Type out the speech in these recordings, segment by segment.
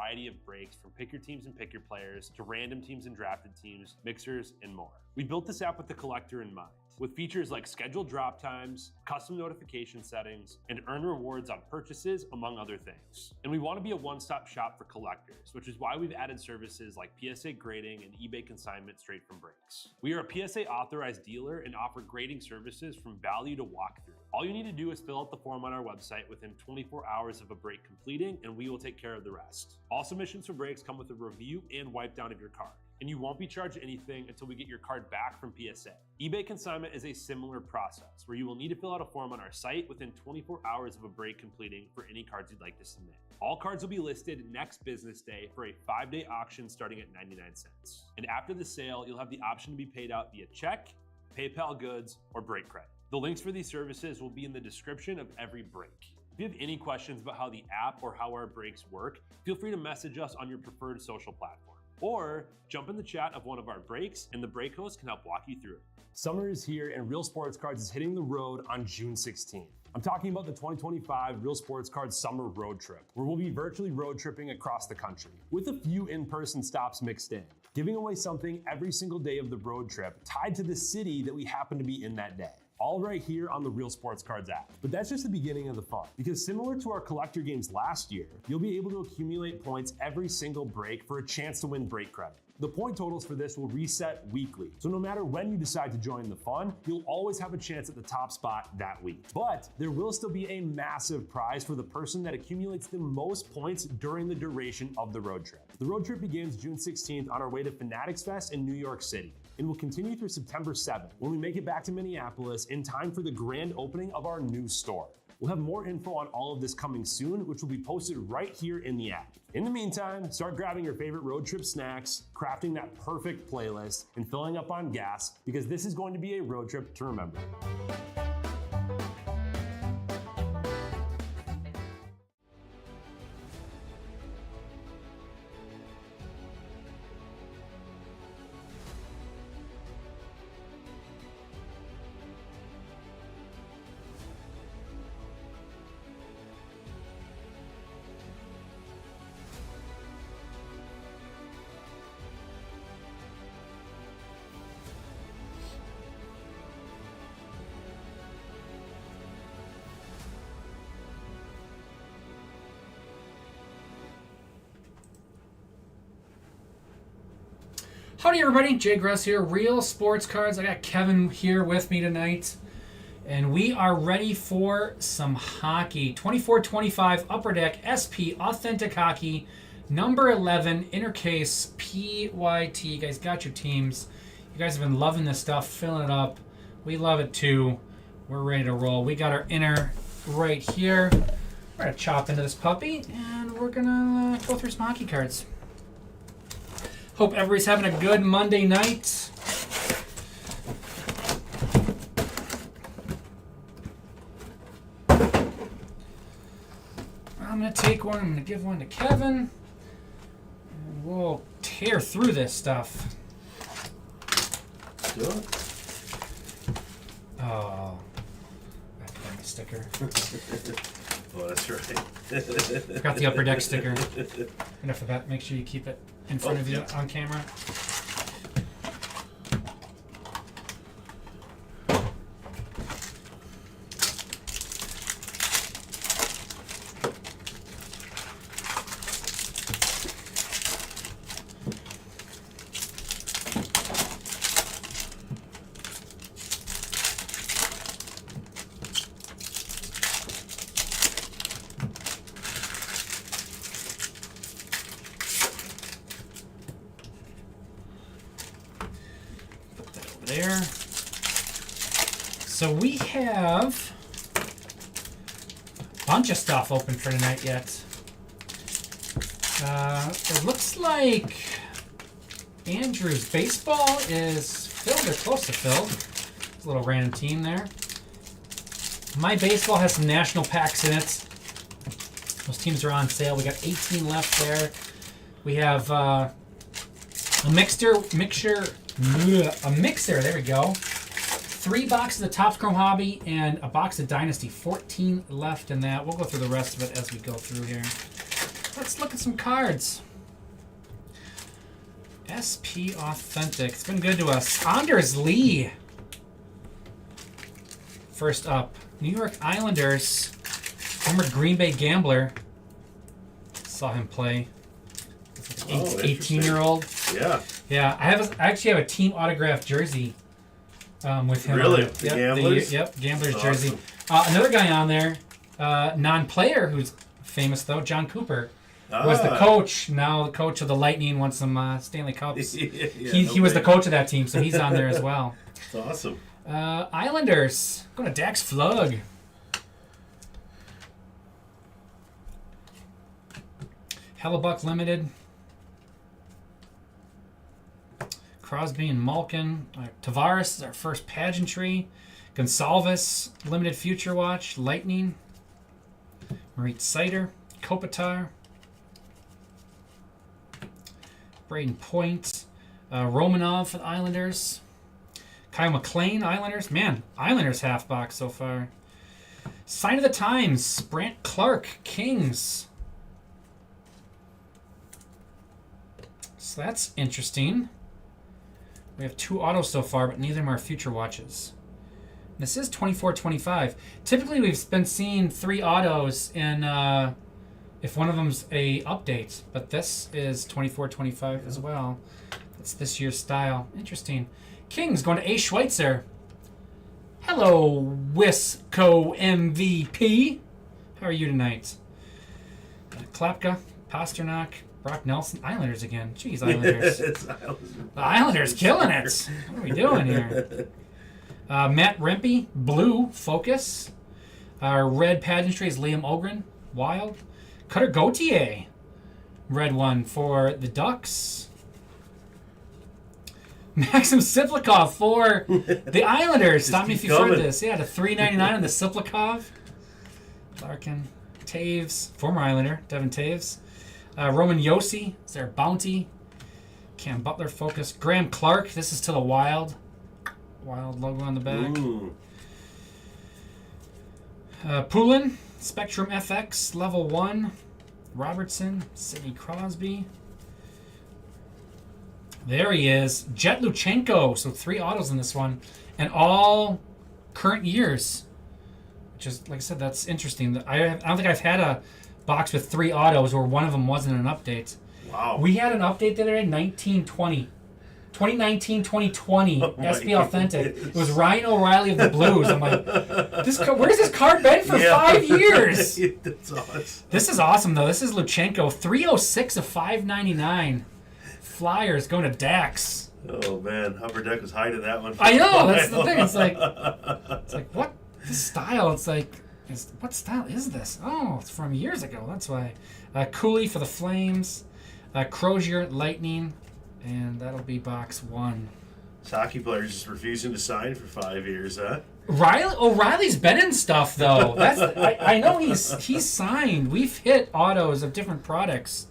variety of breaks from pick your teams and pick your players to random teams and drafted teams, mixers, and more. We built this app with the collector in mind, with features like scheduled drop times, custom notification settings, and earn rewards on purchases, among other things. And we want to be a one-stop shop for collectors, which is why we've added services like PSA grading and eBay consignment straight from breaks. We are a PSA authorized dealer and offer grading services from value to walkthrough. All you need to do is fill out the form on our website within 24 hours of a break completing, and we will take care of the rest. All submissions for breaks come with a review and wipe down of your card, and you won't be charged anything until we get your card back from PSA. eBay consignment is a similar process where you will need to fill out a form on our site within 24 hours of a break completing for any cards you'd like to submit. All cards will be listed next business day for a 5-day auction starting at 99 cents. And after the sale, you'll have the option to be paid out via check, PayPal goods, or break credit. The links for these services will be in the description of every break. If you have any questions about how the app or how our breaks work, feel free to message us on your preferred social platform. Or jump in the chat of one of our breaks and the break host can help walk you through it. Summer is here and Real Sports Cards is hitting the road on June 16th. I'm talking about the 2025 Real Sports Cards Summer Road Trip, where we'll be virtually road tripping across the country, with a few in-person stops mixed in, giving away something every single day of the road trip tied to the city that we happen to be in that day. All right here on the Real Sports Cards app. But that's just the beginning of the fun, because similar to our collector games last year, you'll be able to accumulate points every single break for a chance to win break credit. The point totals for this will reset weekly, so no matter when you decide to join the fun, you'll always have a chance at the top spot that week. But there will still be a massive prize for the person that accumulates the most points during the duration of the road trip. The road trip begins June 16th on our way to Fanatics Fest in New York City, and will continue through September 7th when we make it back to Minneapolis in time for the grand opening of our new store. We'll have more info on all of this coming soon, which will be posted right here in the app. In the meantime, start grabbing your favorite road trip snacks, crafting that perfect playlist, and filling up on gas, because this is going to be a road trip to remember. Howdy everybody, Jay Gross here, Real Sports Cards. I got Kevin here with me tonight, and we are ready for some hockey. 24-25 Upper Deck SP Authentic Hockey, number 11, Intercase PYT. You guys got your teams. You guys have been loving this stuff, filling it up. We love it too. We're ready to roll. We got our inner right here. We're going to chop into this puppy, and we're going to go through some hockey cards. Hope everybody's having a good Monday night. I'm going to take one. I'm going to give one to Kevin. And we'll tear through this stuff. Do it. Oh. I got the sticker. Oh, that's right. I've got the Upper Deck sticker. And I forgot, make sure you keep it in front of you on camera. There. So we have a bunch of stuff open for tonight yet. It looks like Andrew's baseball is filled or close to filled. It's a little random team there. My baseball has some national packs in it. Those teams are on sale. We got 18 left there. We have a mixer, there we go. 3 boxes of Topps Chrome Hobby and a box of Dynasty. 14 left in that. We'll go through the rest of it as we go through here. Let's look at some cards. SP Authentic. It's been good to us. Anders Lee. First up, New York Islanders. Former Green Bay Gambler. Saw him play. 18-year-old. Yeah. Yeah, I actually have a team autographed jersey with him. Really? On it. The Gamblers? Gamblers That's jersey. Another guy on there, non-player who's famous though, John Cooper, was the coach. Now the coach of the Lightning, won some Stanley Cups. He was the coach of that team, so he's on there as well. That's awesome. Islanders, going to Dax Flug. Hellebuck Limited. Crosby and Malkin. Tavares is our first pageantry. Gonsalves, Limited Future Watch. Lightning. Marit Sider. Kopitar. Braden Point. Romanov for the Islanders. Kyle McLean, Islanders. Man, Islanders half box so far. Sign of the Times. Brant Clark, Kings. So that's interesting. We have 2 autos so far, but neither of them are future watches. This is 24-25. Typically, we've been seeing 3 autos in if one of them's a update, but this is 24-25 as well. That's this year's style. Interesting. Kings going to A. Schweitzer. Hello, Wisco MVP. How are you tonight? Klapka, Pasternak, Brock Nelson, Islanders again. Jeez, Islanders. The Islanders killing it. What are we doing here? Matt Rempe, blue, focus. Our red pageantry is Liam Ogren, wild. Cutter Gauthier, red one for the Ducks. Maxim Siplikov for the Islanders. Stop me if you've heard this. Yeah, the $3.99 on the Siplikov. Larkin, Taves, former Islander, Devin Taves. Roman Yossi is their bounty. Cam Butler focus. Graham Clark. This is to the Wild. Wild logo on the back. Poulin. Spectrum FX. Level 1. Robertson. Sidney Crosby. There he is. Jet Luchenko. So 3 autos in this one. And all current years. Which is, like I said, that's interesting. I don't think I've had a box with 3 autos where one of them wasn't an update. Wow. We had an update the other day, 2019, 2020, SP Authentic. It was Ryan O'Reilly of the Blues. I'm like, where's this card been for 5 years? That's awesome. This is awesome, though. This is Luchenko, 306 of 599. Flyers going to Dax. Oh, man. Upper Deck was hiding that one. I know. That's the thing. It's like what? This style, it's like, what style is this? Oh, it's from years ago. That's why. Cooley for the Flames. Crozier, Lightning. And that'll be box 1. This hockey player's just refusing to sign for 5 years, huh? O'Reilly's been in stuff, though. I know he's signed. We've hit autos of different products.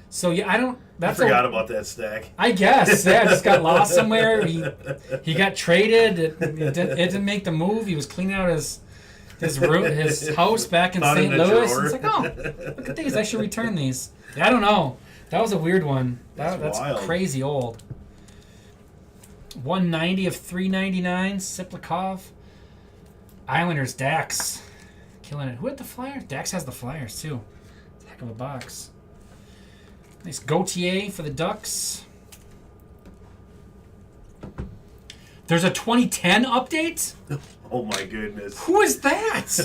So, yeah, I forgot about that stack. I guess. Yeah, just got lost somewhere. He got traded. It didn't make the move. He was cleaning out his house back in St. Louis. It's like, oh, look at these. I should return these. I don't know. That was a weird one. That's crazy old. 190 of 399. Siplikov. Islanders, Dax. Killing it. Who had the Flyers? Dax has the Flyers, too. It's a heck of a box. Nice Gauthier for the Ducks. There's a 2010 update? Oh, my goodness. Who is that?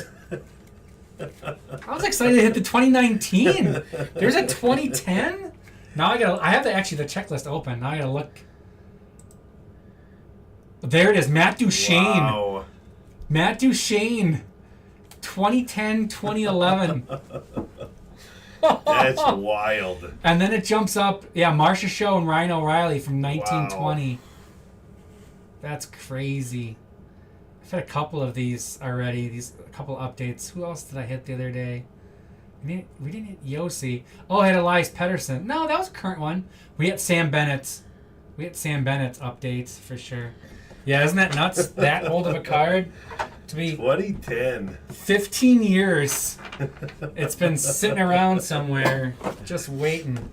I was excited to hit the 2019. There's a 2010? Now I have the checklist open. Now I gotta look. There it is. Matt Duchene. Wow. Matt Duchene. 2010, 2011. That's wild. And then it jumps up. Yeah, Marcia Show and Ryan O'Reilly from 1920. Wow. That's crazy. I've had a couple of these already. A couple updates. Who else did I hit the other day? We didn't hit Yossi. Oh, I had Elias Pettersson. No, that was a current one. We had Sam Bennett. We had Sam Bennett's updates for sure. Yeah, isn't that nuts? That old of a card. to be 2010. 15 years. It's been sitting around somewhere, just waiting.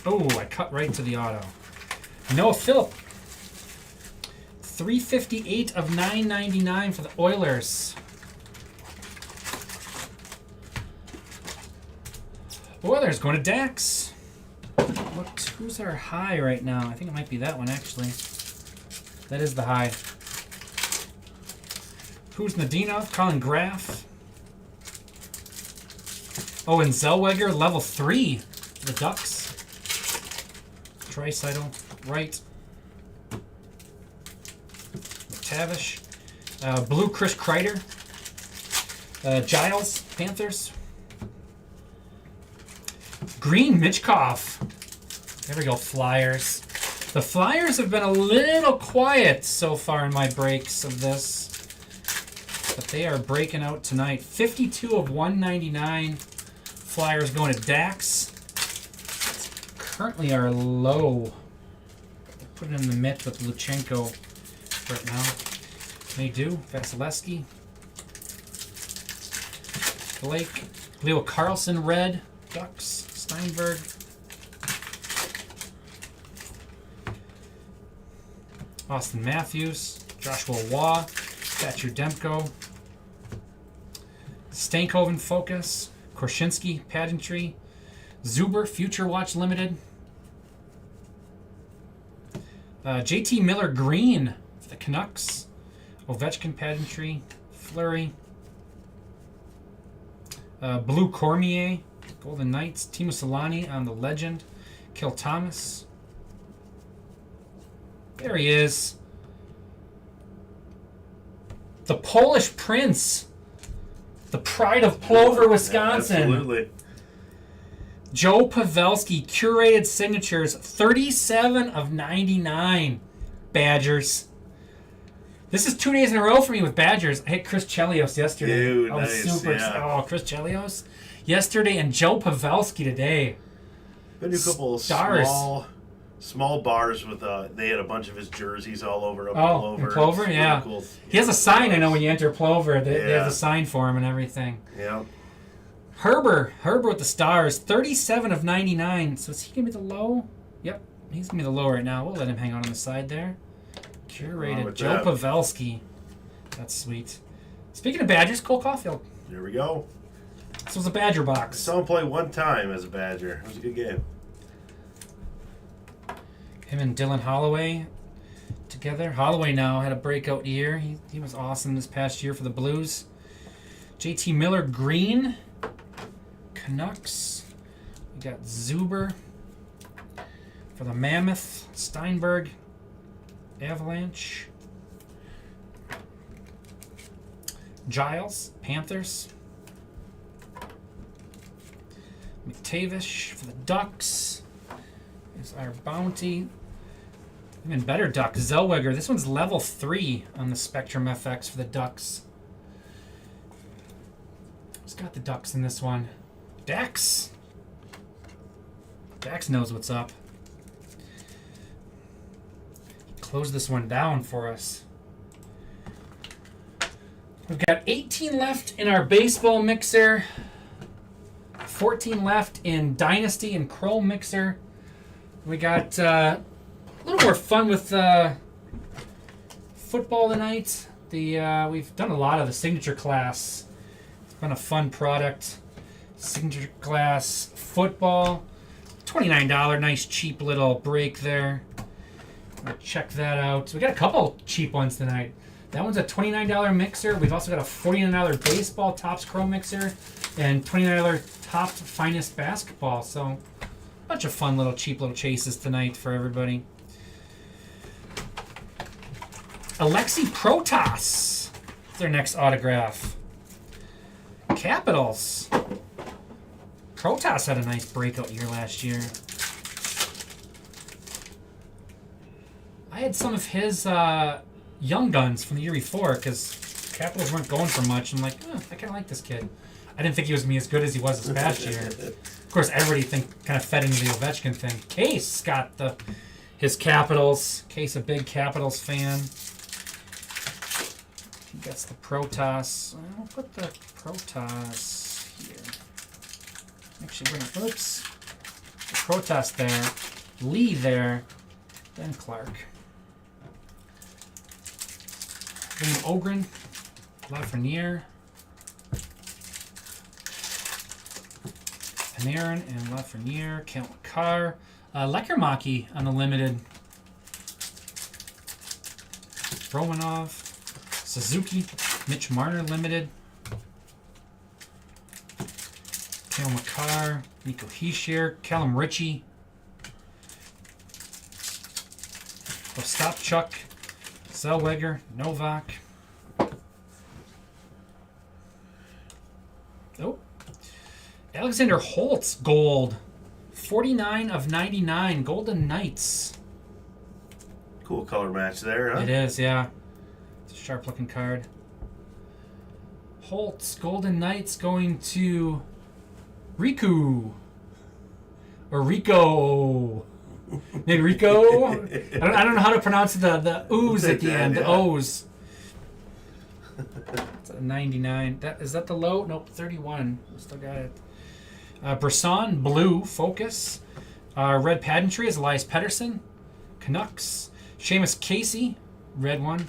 Oh, I cut right to the auto. Noah Phillip. 358 of 999 for the Oilers. Oilers going to Dax. What? Who's our high right now? I think it might be that one, actually. That is the high. Who's Nadinov? Colin Graff. Oh, and Zellweger, level 3 for the Ducks. Draisaitl, right. Tavish. Blue Chris Kreider. Giles, Panthers. Green Mitchkov. There we go, Flyers. The Flyers have been a little quiet so far in my breaks of this. But they are breaking out tonight. 52 of 199. Flyers going to Dax. Currently our low. Put it in the mitt with Luchenko right now. They do. Vasilevsky. Blake. Leo Carlson, red. Ducks. Steinberg. Austin Matthews. Joshua Waugh. Thatcher Demko. Stankoven Focus. Korshinsky Pageantry. Zuber Future Watch Limited. JT Miller Green for the Canucks. Ovechkin Pageantry. Fleury. Blue Cormier. Golden Knights. Timo Solani on the Legend. Kill Thomas. There he is. The Polish Prince. The pride of Plover, Wisconsin. Absolutely. Joe Pavelski, curated signatures, 37 of 99. Badgers. This is 2 days in a row for me with Badgers. I hit Chris Chelios yesterday. Dude, I was nice, super yeah. Oh, Chris Chelios yesterday and Joe Pavelski today. Been a couple of Stars. small bars with they had a bunch of his jerseys all over up Oh, in Plover, It's yeah. really cool. He has a sign, I know, when you enter Plover. They Yeah. have a sign for him and everything. Yeah. Herber with the Stars, 37 of 99. So is he going to be the low? Yep, he's going to be the low right now. We'll let him hang out on the side there. Curated. with Joe that. Pavelski. That's sweet. Speaking of Badgers, Cole Caulfield. There we go. This was a Badger I box. saw him play one time as a Badger. It was a good game. Him and Dylan Holloway together. Holloway now had a breakout year. He was awesome this past year for the Blues. JT Miller Green. Canucks. We got Zuber for the Mammoth. Steinberg. Avalanche. Giles. Panthers. McTavish for the Ducks. Here's our bounty. Even better Duck. Zellweger. This one's level 3 on the Spectrum FX for the Ducks. Who's got the Ducks in this one? Dax. Dax knows what's up. Close this one down for us. We've got 18 left in our baseball mixer. 14 left in Dynasty and Chrome mixer. We got a little more fun with football tonight. We've done a lot of the signature class. It's been a fun product. Signature class football. $29, nice cheap little break there. Check that out. We got a couple cheap ones tonight. That one's a $29 mixer. We've also got a $49 baseball Topps Chrome mixer and $29 Topps Finest basketball. So a bunch of fun little cheap little chases tonight for everybody. Alexi Protas. Their next autograph. Capitals. Protas had a nice breakout year last year. I had some of his Young Guns from the year before because Capitals weren't going for much. I'm like, I kind of like this kid. I didn't think he was me as good as he was this past year. Of course, everybody kind of fed into the Ovechkin thing. Case got his Capitals. Case a big Capitals fan. He gets the Protoss. I'll put the Protoss here. Actually, bring it. Oops. The Protoss there. Lee there. Then Clark. William Ogren. Lafreniere. Panarin and Lafreniere. Kale McCarr. Lekermaki on the limited. Romanov. Suzuki. Mitch Marner limited. Kale McCarr. Nico Hischier. Callum Ritchie. Ostapchuk. Zellweger. Novak. Oh. Alexander Holtz, gold. 49 of 99. Golden Knights. Cool color match there, huh? It is, yeah. It's a sharp-looking card. Holtz, Golden Knights going to Riku. Or Rico. Maybe Rico? I don't know how to pronounce the O's at the end. The O's. It's a 99. Is that the low? Nope, 31. We still got it. Brisson, blue, focus. Red Pageantry is Elias Pettersson. Canucks. Seamus Casey, red one.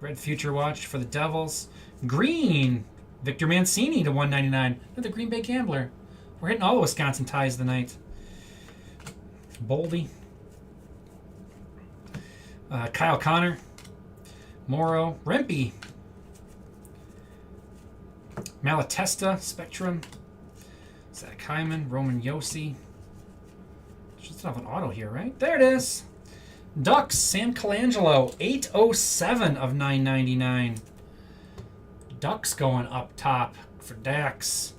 Red Future Watch for the Devils. Green, Victor Mancini to 199. The Green Bay Gambler. We're hitting all the Wisconsin ties tonight. Boldy. Kyle Connor. Morrow. Rempe. Malatesta, Spectrum. Zach Hyman, Roman Yossi. Should still have an auto here, right? There it is. Ducks, Sam Colangelo, 807 of 999. Ducks going up top for Dax.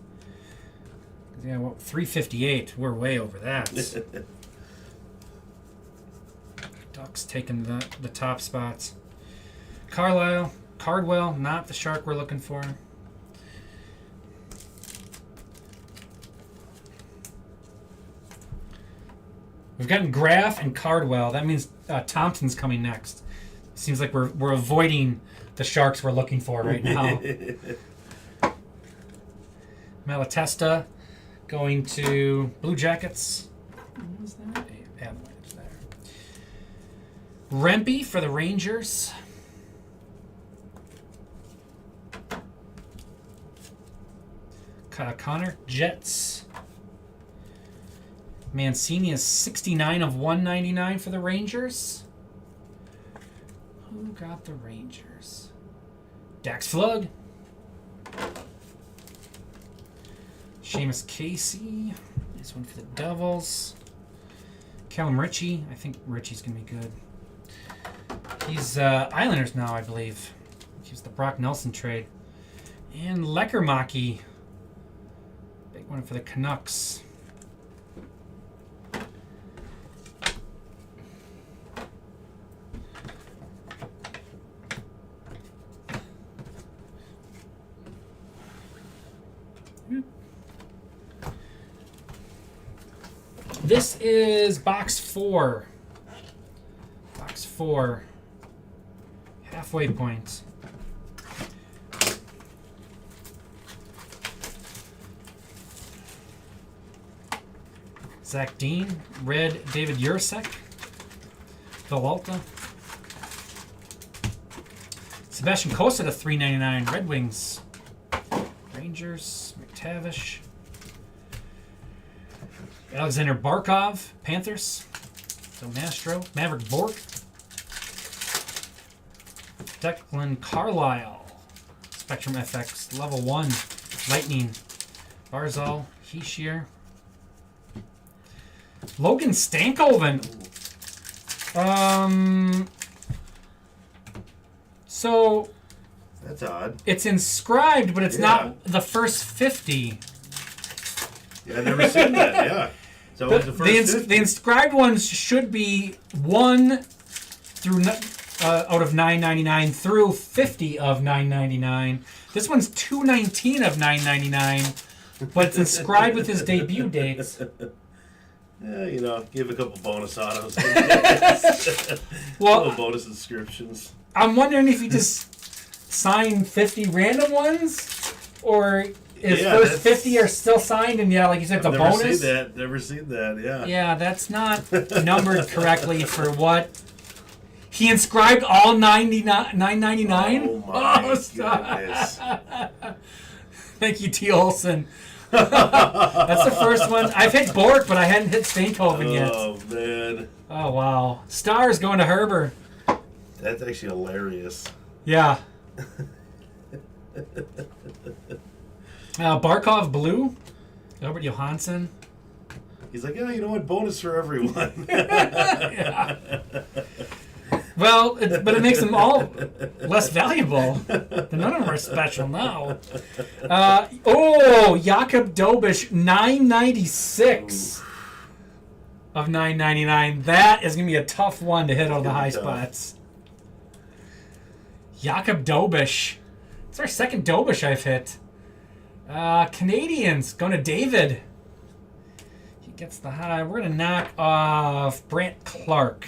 Yeah, well, 358. We're way over that. Ducks taking the top spots. Carlisle, Cardwell, not the Shark we're looking for. We've gotten Graf and Cardwell. That means Thompson's coming next. Seems like we're avoiding the Sharks we're looking for right now. Malatesta going to Blue Jackets. What was that? Avalanche there. Rempe for the Rangers. Kyle Connor, Jets. Mancini is 69 of 199 for the Rangers. Who got the Rangers? Dax Flug. Seamus Casey. This one for the Devils. Callum Ritchie. I think Ritchie's going to be good. He's Islanders now, I believe. He was the Brock Nelson trade. And Lekermaki. Big one for the Canucks. This is box 4. Box 4. Halfway point. Zach Dean. Red David Jurasek. Villalta. Sebastian Cossa to 399. Red Wings. Rangers. McTavish. Alexander Barkov, Panthers. So Mastro. Maverick Bork. Declan Carlisle. Spectrum FX. Level 1. Lightning. Barzal. Hischier. Logan Stankoven. So... That's odd. It's inscribed, but it's not the first 50. Yeah, I've never seen that, yeah. So the first the inscribed ones should be 1 through out of 9.99 through 50 of 9.99. This one's 219 of 9.99, but it's inscribed with his debut dates. Yeah, give a couple bonus autos. Well, little bonus inscriptions. I'm wondering if he just signed 50 random ones, or his first 50 are still signed, and like you said, it's a bonus. Never seen that, yeah. Yeah, that's not numbered correctly for what. He inscribed all 999? Oh my goodness. Thank you, T. Olson. That's the first one. I've hit Bork, but I hadn't hit Steenkoven yet. Oh, man. Oh, wow. Stars going to Herber. That's actually hilarious. Yeah. Barkov Blue. Albert Johansson. He's like, yeah, you know what? Bonus for everyone. Yeah. Well, but it makes them all less valuable. None of them are special now. Jakob Dobish, 996 of 999. That is going to be a tough one to hit all the high spots. Jakob Dobish. It's our second Dobish I've hit. Canadians going to David. He gets the high. We're going to knock off Brant Clark.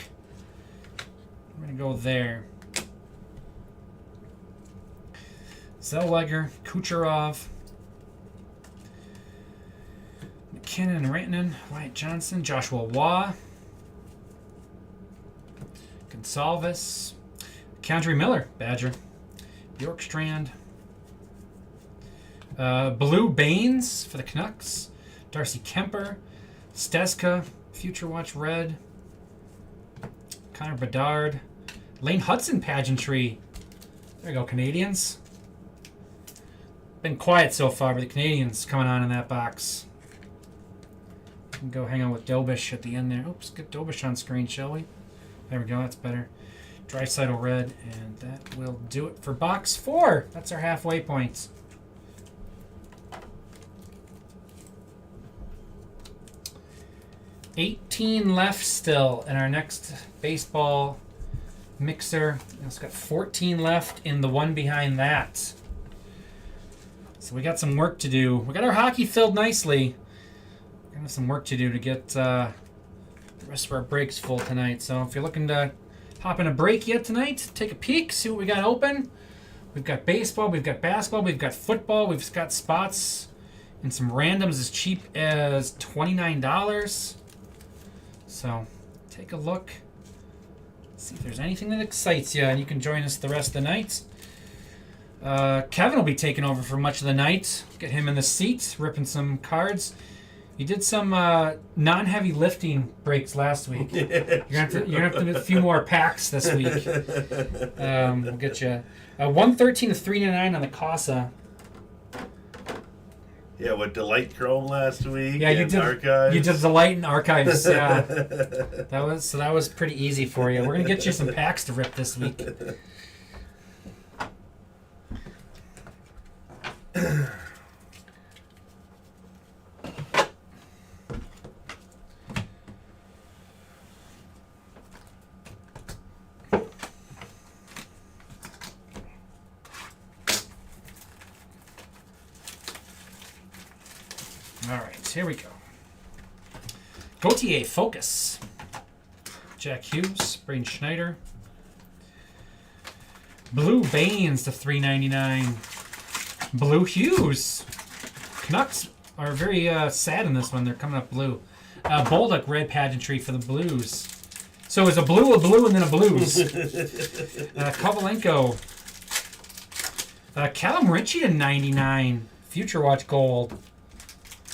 We're going to go there. Zellweger, Kucherov, McKinnon, Rantanen, Wyatt Johnson, Joshua Waugh, Gonsalves, Kendry Miller, Badger, Bjorkstrand, Blue Baines for the Canucks, Darcy Kemper, Steska, Future Watch Red, Connor Bedard, Lane Hudson pageantry. There you go, Canadians. Been quiet so far, but the Canadians coming on in that box. We can go hang out with Dobish at the end there. Oops, get Dobish on screen, shall we? There we go, that's better. Draisaitl red, and that will do it for box 4. That's our halfway point. $18 left still in our next baseball mixer. It's got 14 left in the one behind that. So we got some work to do. We got our hockey filled nicely. We're gonna have some work to do to get the rest of our breaks full tonight. So if you're looking to hop in a break yet tonight, take a peek, see what we got open. We've got baseball, we've got basketball, we've got football, we've got spots and some randoms as cheap as $29. So take a look, see if there's anything that excites you, and you can join us the rest of the night. Kevin will be taking over for much of the night. Get him in the seat, ripping some cards. You did some non-heavy lifting breaks last week. You're gonna have to do a few more packs this week. We'll get you 113 to 399 on the Casa. Yeah, with Delight Chrome last week. Yeah, you did. Archives. You did Delight and Archives. Yeah, that was pretty easy for you. We're gonna get you some packs to rip this week. All right, here we go. Gautier, Focus. Jack Hughes, Braden Schneider. Blue Baines to $3.99. Blue Hughes. Canucks are very sad in this one. They're coming up blue. Bolduc, red pageantry for the Blues. So it's a blue, and then a Blues. Kovalenko. Callum Ritchie to 99. Future Watch Gold.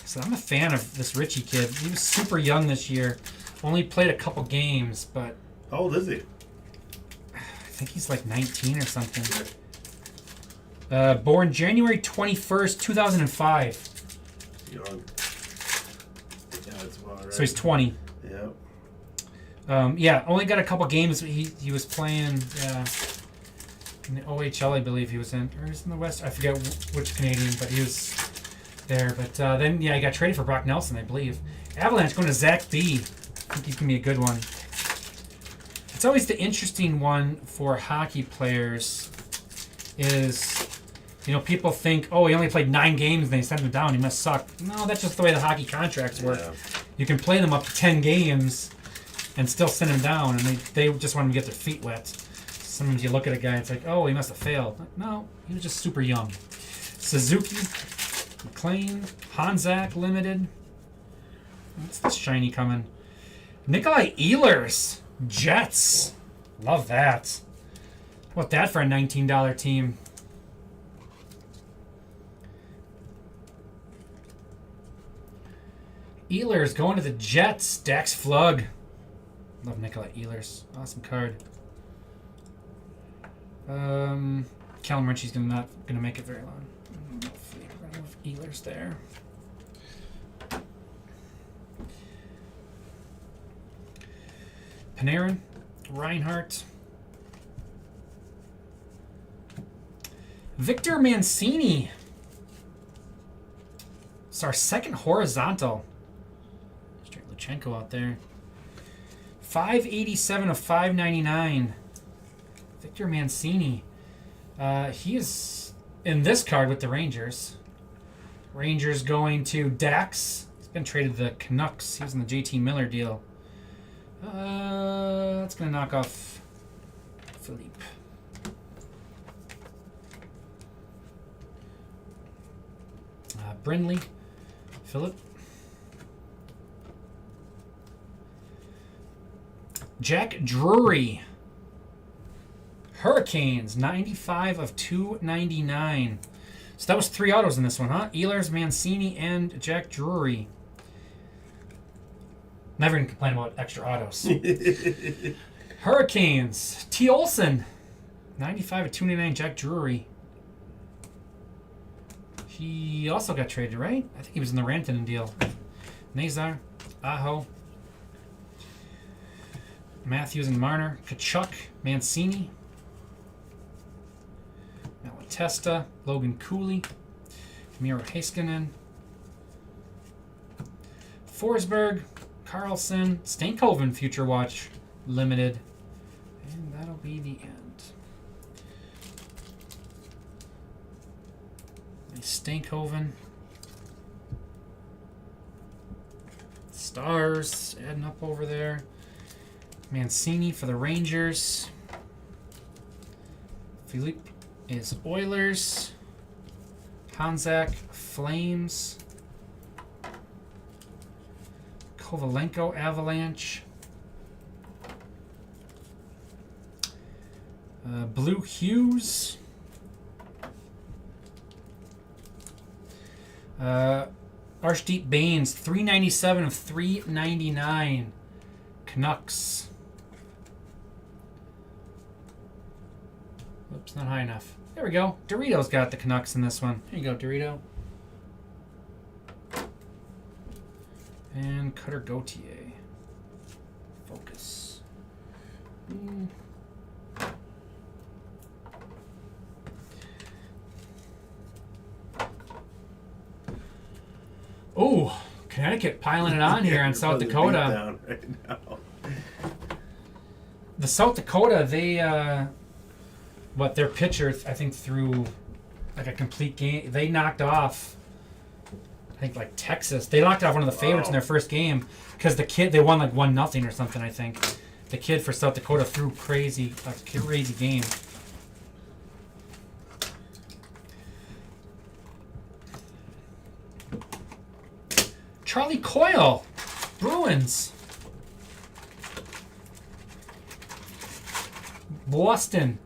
So I'm a fan of this Ritchie kid. He was super young this year. Only played a couple games, but... How old is he? I think he's like 19 or something. Born January 21st, 2005. Young. Yeah, that's about right. So he's 20. Yep. Yeah, only got a couple games. He was playing in the OHL, I believe he was in. Or he's in the West. I forget which Canadian, but he was there. But then, he got traded for Brock Nelson, I believe. Avalanche going to Zach B. I think he's going to be a good one. It's always the interesting one for hockey players is, you know, people think, oh, he only played 9 games and they sent him down. He must suck. No, that's just the way the hockey contracts work. Yeah. You can play them up to 10 games and still send him down, and they just want him to get their feet wet. Sometimes you look at a guy and it's like, oh, he must have failed. No, he was just super young. Suzuki, McLean, Hanzak Limited. What's this shiny coming? Nikolai Ehlers, Jets. Love that. How about that for a $19 team? Ehlers going to the Jets. Dax Flug. Love Nikolai Ehlers. Awesome card. Callum Ritchie's not gonna make it very long. Remove Ehlers there. Panarin, Reinhardt, Victor Mancini. It's our second horizontal. Straight Luchenko out there. 587 of 599. Victor Mancini. He is in this card with the Rangers. Rangers going to Dax. He's been traded to the Canucks. He was in the JT Miller deal. That's going to knock off Philippe. Brindley. Philip. Jack Drury. Hurricanes, 95 of 299. So that was 3 autos in this one, huh? Ehlers, Mancini, and Jack Drury. Never going to complain about extra autos. Hurricanes, T. Olson, 95 of 299, Jack Drury. He also got traded, right? I think he was in the Rantanen deal. Nazar, Aho, Matthews and Marner, Kachuk, Mancini, Malatesta, Logan Cooley, Miro Heiskanen, Forsberg, Carlson, Stankoven Future Watch Limited, and that'll be the end. Stankoven. Stars adding up over there. Mancini for the Rangers. Philippe is Oilers. Hanzak, Flames. Kovalenko, Avalanche. Blue Hughes. Arshdeep Baines, 397 of 399. Canucks. Oops, not high enough. There we go. Dorito's got the Canucks in this one. Here you go, Dorito. And Cutter Gauthier. Focus. Oh, Connecticut piling it on here on South Dakota. Right now. The South Dakota, they, their pitcher, I think, threw like a complete game. They knocked off, I think, like Texas. They knocked off one of the favorites in their first game because the kid, they won like 1-0 or something, I think. The kid for South Dakota threw crazy game. Charlie Coyle, Bruins. Boston.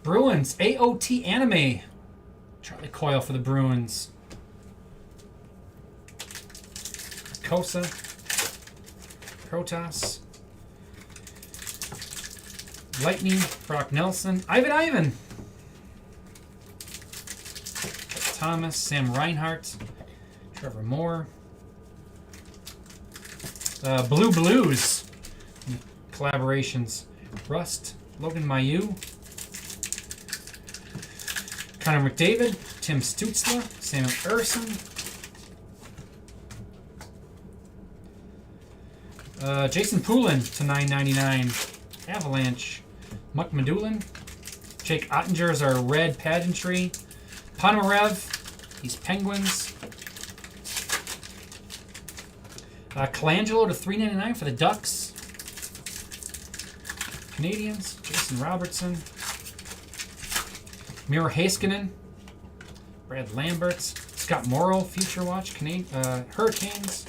Bruins, AOT Anime. Charlie Coyle for the Bruins. Kosa. Protas. Lightning, Brock Nelson. Ivan. Thomas, Sam Reinhart, Trevor Moore, Blue Blues collaborations, Rust, Logan Mailloux, Connor McDavid, Tim Stutzla, Samuel Erson, Jason Poulin to 999. Avalanche. Muck Medulin. Jake Ottinger is our red pageantry. Ponomarev. He's Penguins. Colangelo to 399 for the Ducks. Canadians. Jason Robertson. Miro Heiskanen. Brad Lamberts. Scott Morrow, Future Watch. Hurricanes.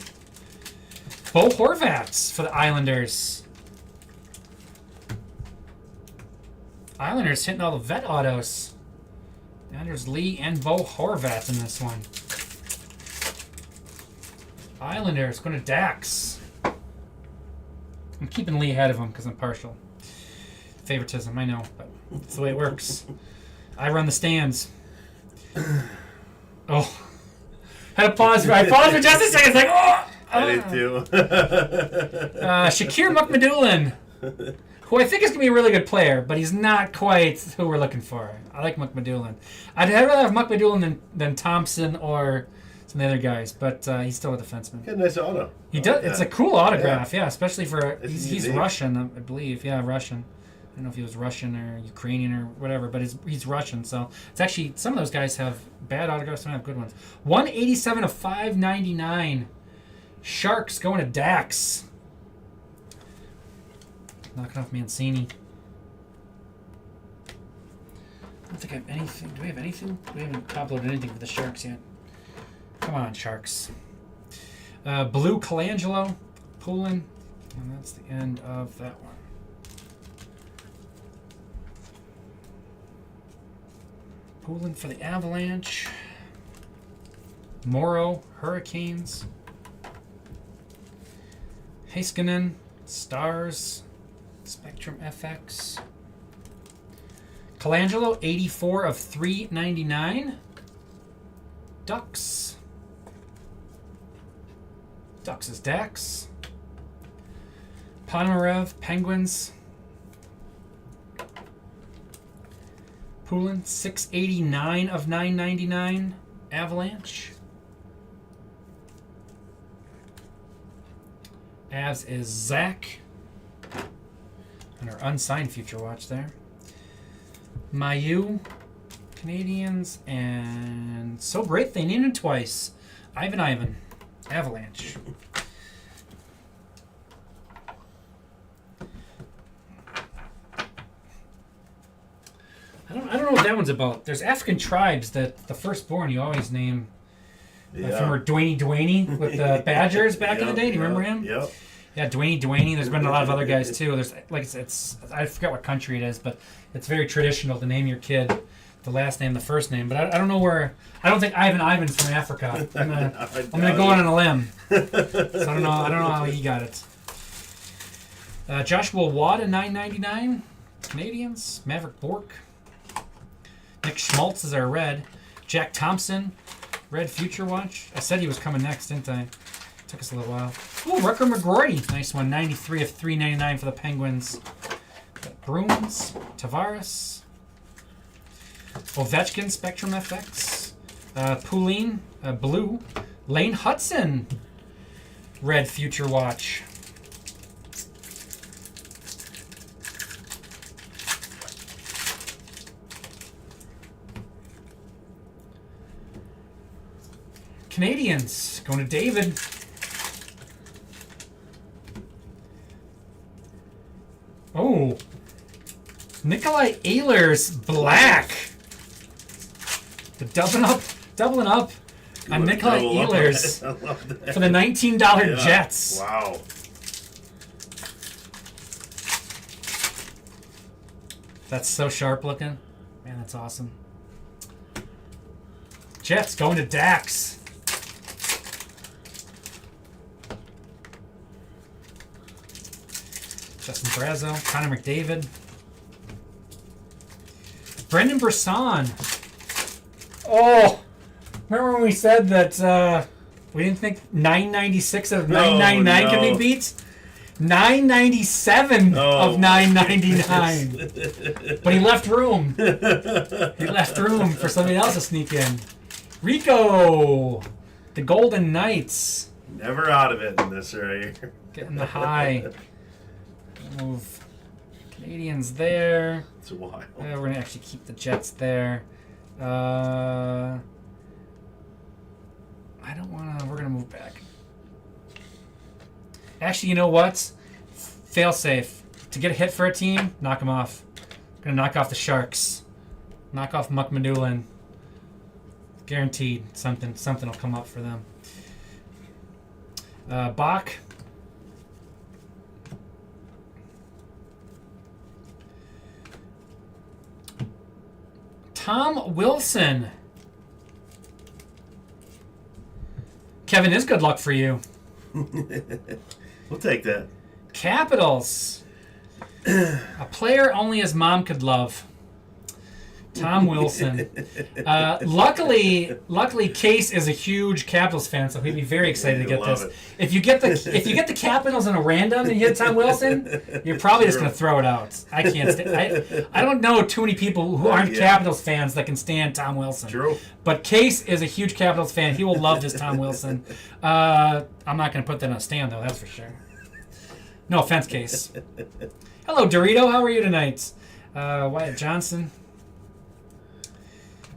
Bo Horvats for the Islanders. Islanders hitting all the vet autos. Anders Lee and Bo Horvat in this one. Islanders going to Dax. I'm keeping Lee ahead of him because I'm partial. Favoritism, I know, but that's the way it works. I run the stands. Oh. Had to pause. I paused for just a second. It's like, oh! I did too. Shakir Mukhamadullin, who I think is going to be a really good player, but he's not quite who we're looking for. I like Mukhamadullin. I'd rather have Mukhamadullin than Thompson or some of the other guys, but he's still a defenseman. Got a nice auto. He does. It's a cool autograph, yeah, especially for he's Russian, I believe. Yeah, Russian. I don't know if he was Russian or Ukrainian or whatever, but he's Russian. So it's actually, some of those guys have bad autographs, some have good ones. 187 of 599. Sharks going to Dax. Knocking off Mancini. I don't think I have anything. Do we have anything? We haven't uploaded anything for the Sharks yet. Come on, Sharks. Blue Colangelo, Poulin, and that's the end of that one. Poulin for the Avalanche. Morrow, Hurricanes. Heiskanen, Stars. Spectrum FX. Colangelo, 84 of 399. Ducks. Ducks is Dax. Ponomarev, Penguins. Poulin, 689 of 999. Avalanche. Avs is Zach. And our unsigned Future Watch there. Mayu, Canadians, and so great they named him twice. Ivan, Avalanche. I don't know what that one's about. There's African tribes that the firstborn you always name. From Dwayne with the Badgers back in the day. Do you remember him? Yep. Yeah, Dwayne. There's been a lot of other guys too. There's it's I forget what country it is, but it's very traditional to name your kid the last name, the first name. But I don't know where. I don't think Ivan's from Africa. I'm gonna go on a limb. So I don't know how he got it. Joshua Wada, 999. Canadians. Maverick Bork. Nick Schmaltz is our red. Jack Thompson, red Future Watch. I said he was coming next, didn't I? Took us a little while. Ooh, Rucker McGrory. Nice one. 93 of 399 for the Penguins. Got Bruins. Tavares. Ovechkin, Spectrum FX. Poulin, blue. Lane Hudson, red Future Watch. Canadians, going to David. Oh, Nikolai Ehlers, black. The doubling up on Nikolai Ehlers for the $19 Jets. Wow. That's so sharp looking. Man, that's awesome. Jets going to Dax. Justin Brazeau, Connor McDavid. Brendan Brisson. Oh, remember when we said that we didn't think 996 of 999 could be beat? 997 of 999. But he left room. He left room for somebody else to sneak in. Rico, the Golden Knights. Never out of it in this right here. Getting the high. Move Canadians there. It's a while. We're going to actually keep the Jets there. I don't want to... We're going to move back. Actually, you know what? Fail safe. To get a hit for a team, knock them off. Going to knock off the Sharks. Knock off Muck Medulin. Guaranteed something will come up for them. Bach. Tom Wilson. Kevin, is good luck for you. We'll take that. Capitals. A player only his mom could love. Tom Wilson. Luckily, Case is a huge Capitals fan, so he'd be very excited to get this. It. If you get the Capitals in a random and you hit Tom Wilson, you're probably just going to throw it out. I can't. I don't know too many people who aren't Capitals fans that can stand Tom Wilson. True. But Case is a huge Capitals fan. He will love this Tom Wilson. I'm not going to put that on a stand though. That's for sure. No offense, Case. Hello, Dorito. How are you tonight? Wyatt Johnson.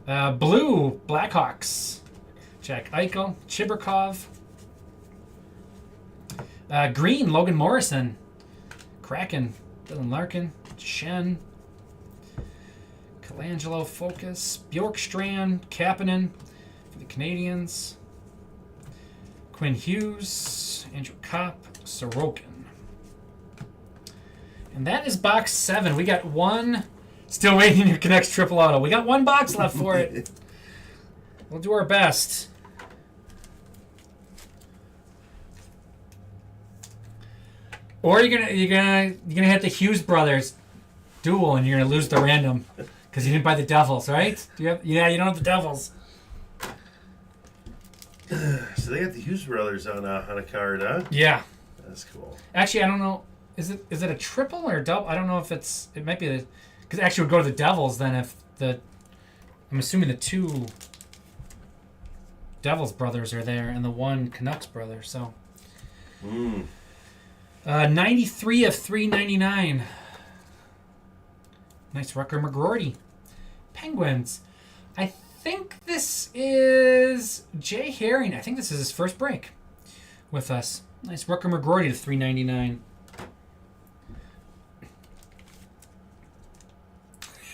Blue, Blackhawks. Jack Eichel. Chibrikov. Green, Logan Morrison. Kraken, Dylan Larkin. Shen. Colangelo, Focus. Bjorkstrand, Kapanen for the Canadians. Quinn Hughes. Andrew Kopp. Sorokin. And that is box 7. We got one... Still waiting to connect triple auto. We got one box left for it. We'll do our best. Or you're gonna hit the Hughes brothers duel and you're gonna lose the random because you didn't buy the Devils, right? You don't have the Devils. So they got the Hughes brothers on a card, huh? Yeah. That's cool. Actually, I don't know. Is it a triple or a double? I don't know if it might be because actually would go to the Devils then if I'm assuming the 2 Devils brothers are there and the 1 Canucks brother. So 93 of 399. Nice Rucker McGroarty. Penguins. I think this is Jay Herring. I think this is his first break with us. Nice Rucker McGroarty to 399.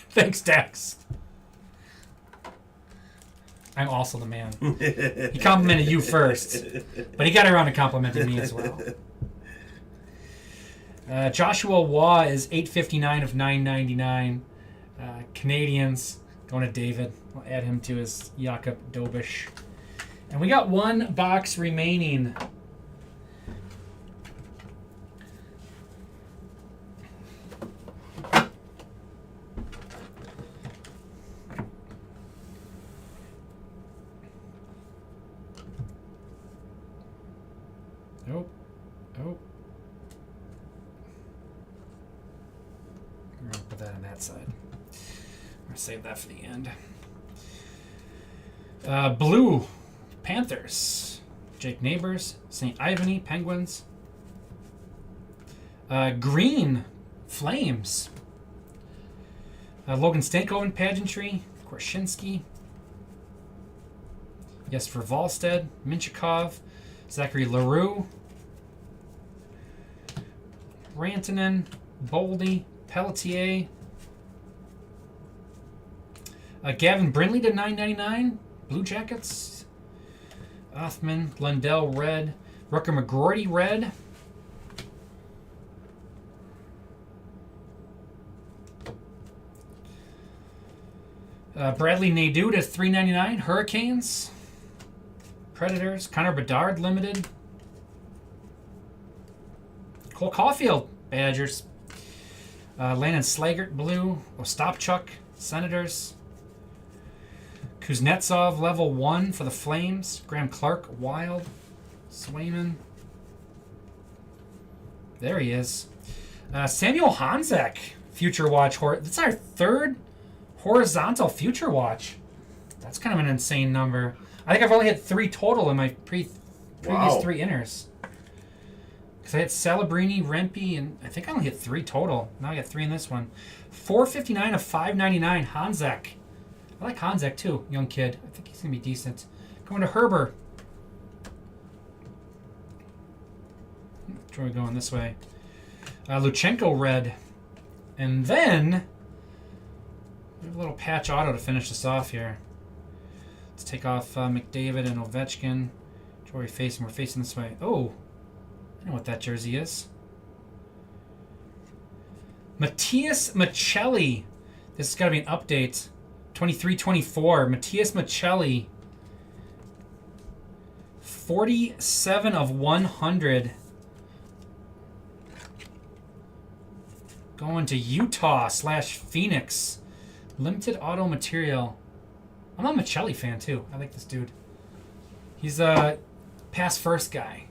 Thanks, Dax. I'm also the man. He complimented you first, but he got around to complimenting me as well. Joshua Waugh is 859 of 999. Canadians going to David. We'll add him to his Jakub Dobish. And we got one box remaining. Nope. I'm going to put that on that side. I'm going to save that for the end. Blue, Panthers. Jake Neighbors. St. Ivany, Penguins. Green, Flames. Logan Stankoven, Pageantry. Korshinsky. Yes, for Volstead. Minchikov. Zachary LaRue. Rantanen. Boldy. Pelletier. Gavin Brindley to 999. Blue Jackets. Othman. Glendale red. Rucker McGroarty red. Bradley Nadeau to 399. Hurricanes. Predators. Connor Bedard limited. Cole Caulfield Badgers. Landon Slaggert blue. Ostapchuk Senators. Kuznetsov level 1 for the Flames. Graham Clark Wild. Swayman. There he is. Samuel Honzek Future Watch. That's our 3rd horizontal Future Watch. That's kind of an insane number. I think I've only had 3 total in my previous 3 inners. Because I hit Celebrini, Rempe, and I think I only hit 3 total. Now I got 3 in this one. 459 of 599, Hanzek. I like Hanzek too, young kid. I think he's going to be decent. Going to Herber. We're going this way. Luchenko red. And then we have a little patch auto to finish this off here. Let's take off McDavid and Ovechkin. Which way are we facing? We're facing this way. Oh, I know what that jersey is. Matthias Maccelli. This has got to be an update. 23-24. Matthias Maccelli. 47 of 100. Going to Utah / Phoenix. Limited auto material. I'm a Maccelli fan too. I like this dude. He's a pass first guy.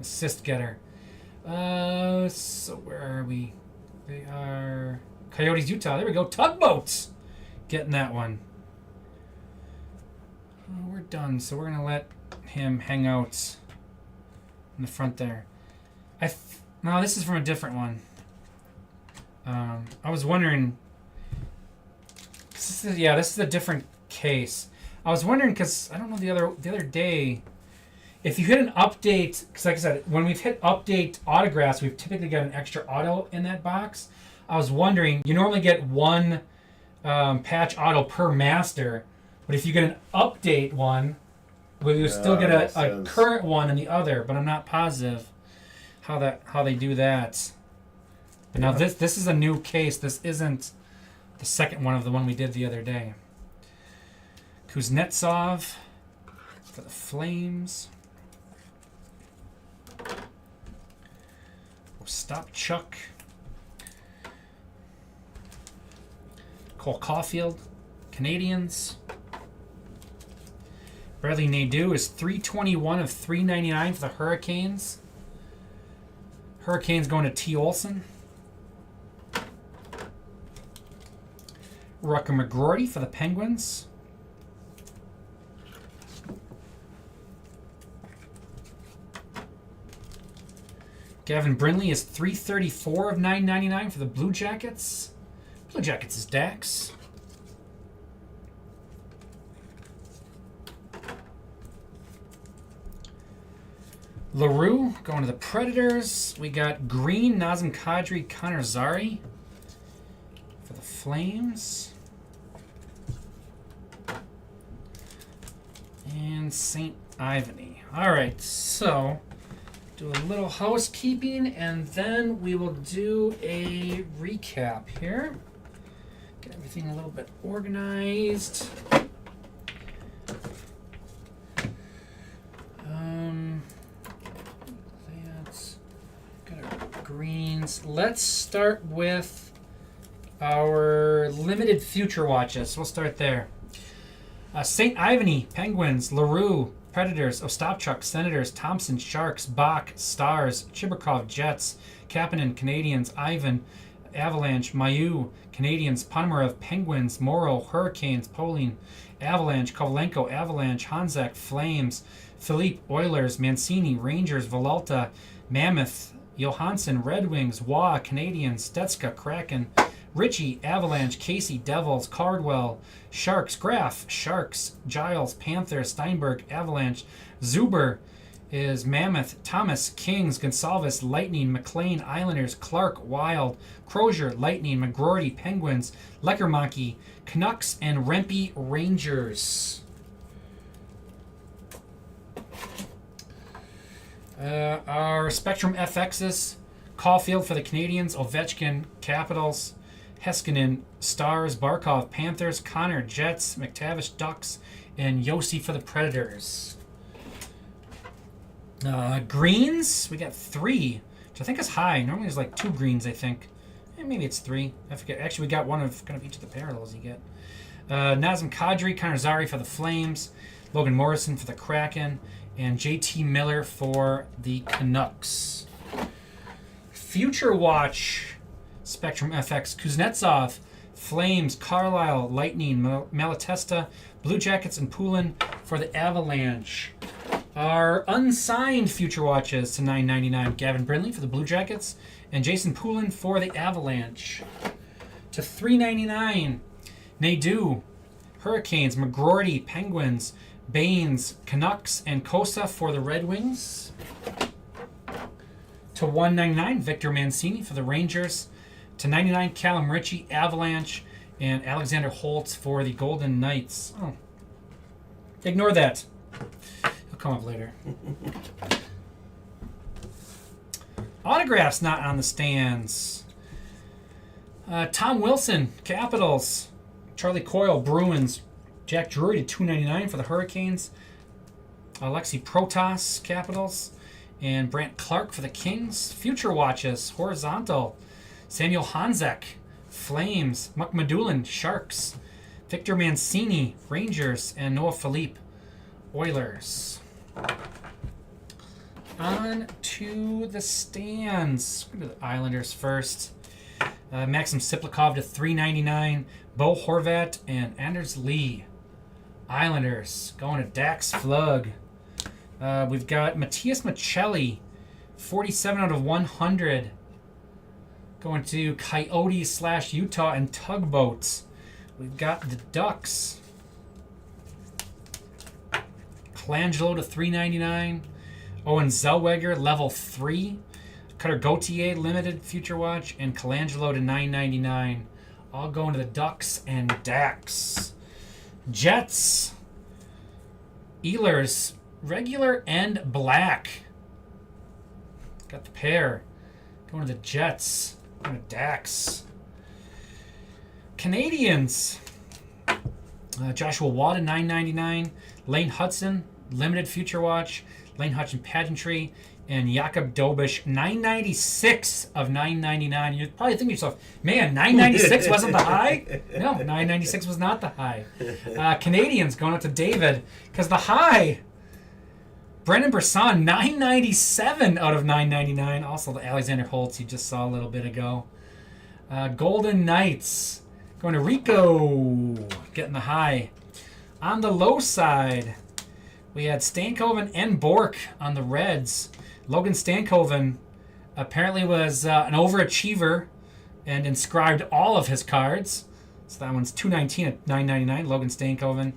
Assist getter. So where are we? They are Coyotes, Utah. There we go. Tugboats. Getting that one. Oh, we're done. So we're going to let him hang out in the front there. No, this is from a different one. I was wondering. This is a different case. I was wondering because I don't know the other day. If you hit an update, because like I said, when we've hit update autographs, we've typically got an extra auto in that box. I was wondering, you normally get one patch auto per master, but if you get an update one, well, you still get a current one in the other. But I'm not positive how they do that. But now this is a new case. This isn't the second one of the one we did the other day. Kuznetsov for the Flames. Ostapchuk. Cole Caulfield, Canadians. Bradley Nadeau is 321 of 399 for the Hurricanes. Hurricanes going to T. Olson. Rucker McGroarty for the Penguins. Gavin Brindley is 334 of 999 for the Blue Jackets. Blue Jackets is Dax. LaRue going to the Predators. We got Green, Nazem Kadri, Connor Zary for the Flames. And St. Ivany. All right, so do a little housekeeping, and then we will do a recap here. Get everything a little bit organized. That's got our greens. Let's start with our limited future watches. We'll start there. St. Ivany, Penguins, LaRue, Predators, Ostapchuk, Senators, Thompson, Sharks, Bach, Stars, Chibrikov, Jets, Kapanen, Canadians, Ivan, Avalanche, Mayu, Canadians, Ponomarev, Penguins, Morrow, Hurricanes, Poling, Avalanche, Kovalenko, Avalanche, Hanzek, Flames, Philippe, Oilers, Mancini, Rangers, Villalta, Mammoth, Johansson, Red Wings, Waugh, Canadians, Stetska, Kraken, Ritchie, Avalanche, Casey, Devils, Cardwell, Sharks, Graf, Sharks, Giles, Panthers, Steinberg, Avalanche, Zuber is Mammoth, Thomas, Kings, Gonsalves, Lightning, McLean, Islanders, Clark, Wild, Crozier, Lightning, McGroarty, Penguins, Leckermonkey, Canucks, and Rempe, Rangers. Our Spectrum FXs, Caulfield for the Canadians, Ovechkin, Capitals, Heiskanen, Stars, Barkov, Panthers, Connor, Jets, McTavish, Ducks, and Yossi for the Predators. Greens, we got 3, which I think is high. Normally there's like 2 greens, I think. Maybe it's 3. I forget. Actually, we got one of kind of each of the parallels you get. Nazem Kadri, Connor Zary for the Flames, Logan Morrison for the Kraken, and JT Miller for the Canucks. Future Watch, Spectrum FX, Kuznetsov, Flames, Carlisle, Lightning, Malatesta, Blue Jackets, and Poulin for the Avalanche. Our unsigned Future Watches to $9.99. Gavin Brindley for the Blue Jackets and Jason Poulin for the Avalanche. To $3.99. Nadeau, Hurricanes, McGroarty, Penguins, Baines, Canucks, and Costa for the Red Wings. To $1.99. Victor Mancini for the Rangers. To $99. Callum Ritchie, Avalanche, and Alexander Holtz for the Golden Knights. Oh, ignore that. He'll come up later. Autographs not on the stands. Tom Wilson, Capitals. Charlie Coyle, Bruins. Jack Drury to $2.99 for the Hurricanes. Alexei Protas, Capitals. And Brant Clark for the Kings. Future Watches, Horizontal. Samuel Hanzek, Flames. Muck Madulin, Sharks. Victor Mancini, Rangers. And Noah Philippe, Oilers. On to the stands. We'll go to the Islanders first. Maxim Siplikov to $3.99. Bo Horvat and Anders Lee. Islanders going to Dax Flug. We've got Matthias Maccelli, 47 out of 100. Going to Coyotes / Utah and Tugboats. We've got the Ducks. Colangelo to $3.99. Owen Zellweger, level 3. Cutter Gauthier, limited Future Watch. And Colangelo to $9.99. All going to the Ducks and Dax. Jets. Ehlers, regular and black. Got the pair. Going to the Jets. Going to Dax. Canadians. Joshua Watt, $9.99. Lane Hudson, limited Future Watch. Lane Hudson pageantry. And Jakub Dobish, $9.96 of $9.99. You're probably thinking to yourself, man, $9.96 wasn't the high? No, $9.96 was not the high. Canadians going up to David, because the high, Brendan Brisson, $9.97 out of $9.99. Also the Alexander Holtz you just saw a little bit ago. Golden Knights going to Rico, getting the high. On the low side, we had Stankoven and Bork on the Reds. Logan Stankoven apparently was an overachiever and inscribed all of his cards. So that one's $2.19 at $9.99, Logan Stankoven.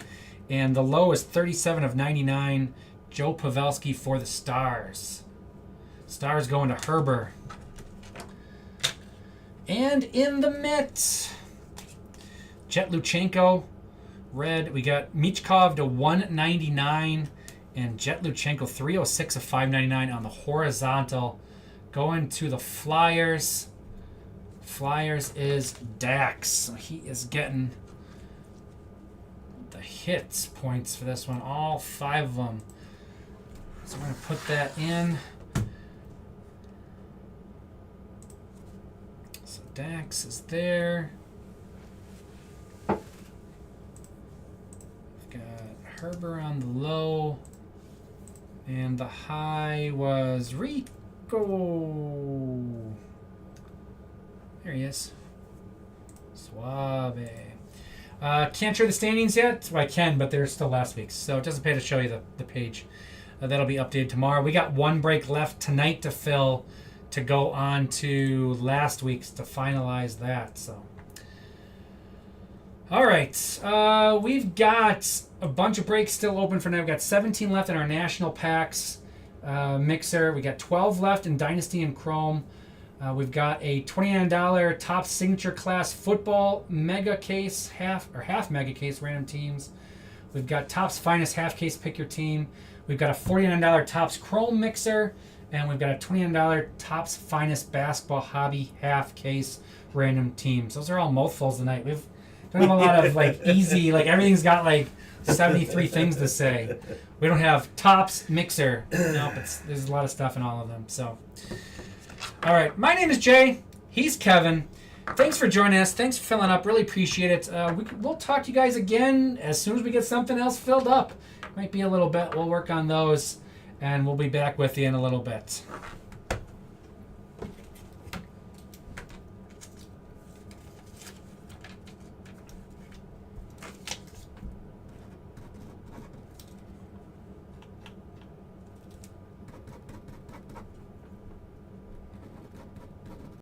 And the low is 37 of 99, Joe Pavelski for the Stars. Stars going to Herber. And in the mitt, Jet Luchenko, red. We got Michkov to $1.99. And Jet Luchenko, 306 of 599 on the horizontal. Going to the Flyers. Flyers is Dax. So he is getting the hits points for this one. All 5 of them. So we're going to put that in. So Dax is there. We've got Herber on the low. And the high was Rico. There he is. Suave. Can't show the standings yet? Well, I can, but they're still last week's. So it doesn't pay to show you the page. That'll be updated tomorrow. We got one break left tonight to fill to go on to last week's to finalize that. So, all right. We've got a bunch of breaks still open for now. We've got 17 left in our national packs mixer. We got 12 left in Dynasty and Chrome. We've got a $29 top signature class football mega case, half mega case, random teams. We've got Topps Finest half case, pick your team. We've got a $49 Topps Chrome mixer, and we've got a $29 Topps Finest basketball hobby half case, random teams. Those are all mouthfuls tonight. We've done a lot of like easy, like everything's got like 73 things to say. We don't have Topps mixer. Nope, there's a lot of stuff in all of them. So, all right. My name is Jay. He's Kevin. Thanks for joining us. Thanks for filling up. Really appreciate it. We'll talk to you guys again as soon as we get something else filled up. Might be a little bit. We'll work on those, and we'll be back with you in a little bit.